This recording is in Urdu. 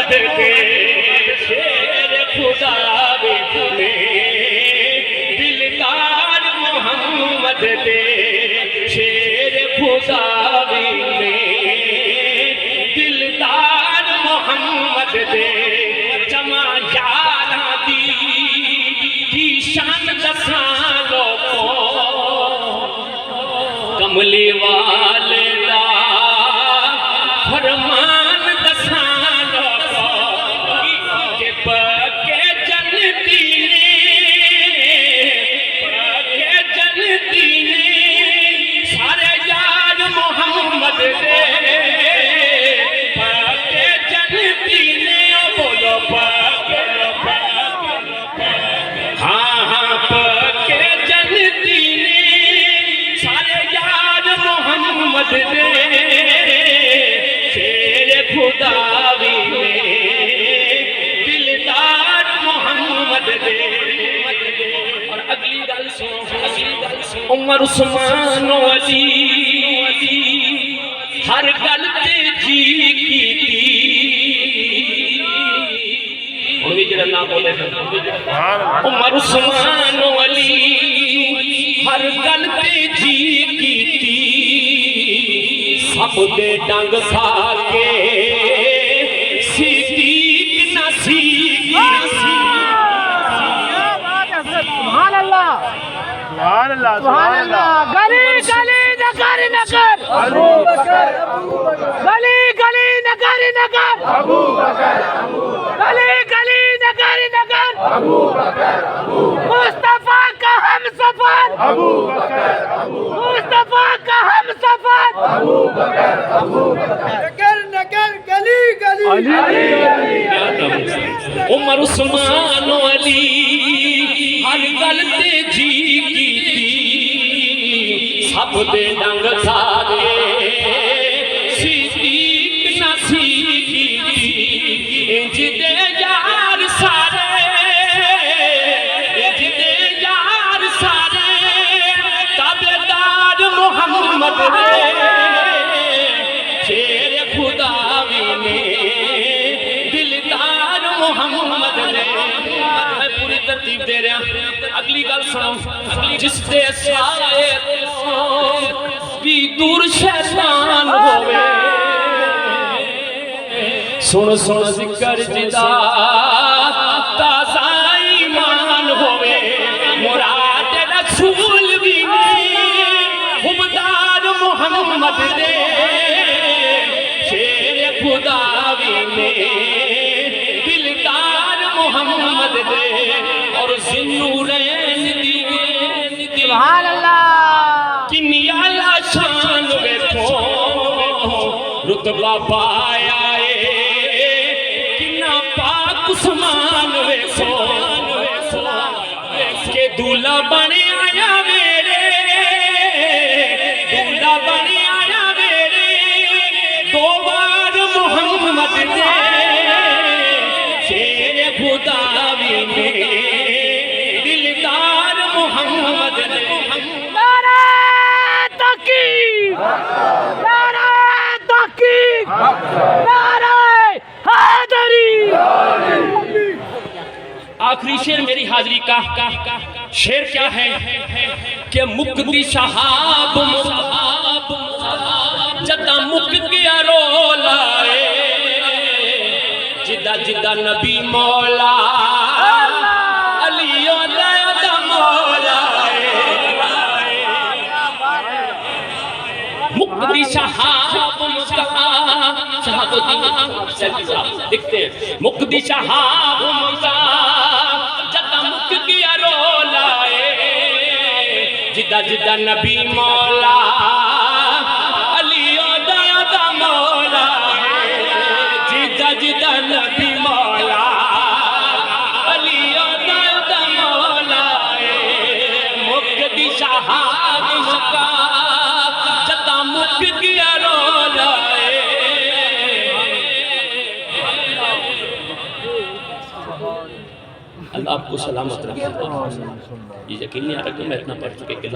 محمد دے شیر خدا میں دلدار محمد دے شیر خدا میں دلدار محمد دے جمع یاراں دی کی شان دساں لوکو کملی والے دا فرمان دساں لوکو کہ پکے جنتی نے سارے یار محمد دے پکے جنتی نے بولو پکے ہاں پکے جنتی نے سارے یار محمد دے شیر خدا میں دلدار محمد دے اور اگلی گل سنو عمر عثمان و علی ہر گل تے جی کیتی اور بھی جڑا نام بولے عمر عثمان و علی ہر گل تے جی کیتی سب دے ڈنگ کھا کے صدیق نہ سیکھی سبحان اللہ سبحان اللہ سبحان اللہ گلی گلی نگر نگر ابو بکر گلی گلی نگر نگر ابو بکر گلی گلی نگر نگر ابو بکر مصطفیٰ کا ہم سفر ابو بکر مصطفیٰ کا ہم سفر ابو بکر نگر نگر گلی گلی عمر عثمان و علی ہر گل تے جی کیتی سب دے ڈنگ کھا کے صدیق نہ سیکھی انج دے یار سارے انج دے یار سارے تابعدار محمد دے شیر خدا میں دلدار محمد دے پوری ترتیب دے رہا اگلی گل سنو جس دے سائے بھی دور شیطان ہوئے سن سن ذکر جدا تازہ ایمان ہوئے مراد رسول بھی حبدار محمد دے شیر خدا بھی دلدار محمد دے اور ذنورین دی سبحان اللہ کنی اعلیٰ شان ویکھو رتبہ پایا ہے کنا پاک عثمان ویکھو کہ دولہ بنے آیا میرے دولہ بنے آیا میرے دو بار محمد دے شیر خدا بھی دلدار محمد دے نعرہ تحقیق نعرہ تحقیق نعرہ حیدری آخری شیر میری حاضری کا شیر کیا ہے کہ مکتی شہاب جدہ مک گیا رولائے جدہ جدہ نبی مولا علی دا مولا مکتی شہاب شہاب دیکھتے ہیں مکتی شہاب جدہ مک گیا رولائے جدہ جدہ نبی مولا علی دا مولا جدہ جدہ نبی مولا علی دا مولا مکتی شہاب جدہ مک گیا رولائے اللہ آپ کو سلامت رکھے یہ یقین نہیں آ رہا کہ میں اتنا پڑھ چکے کہ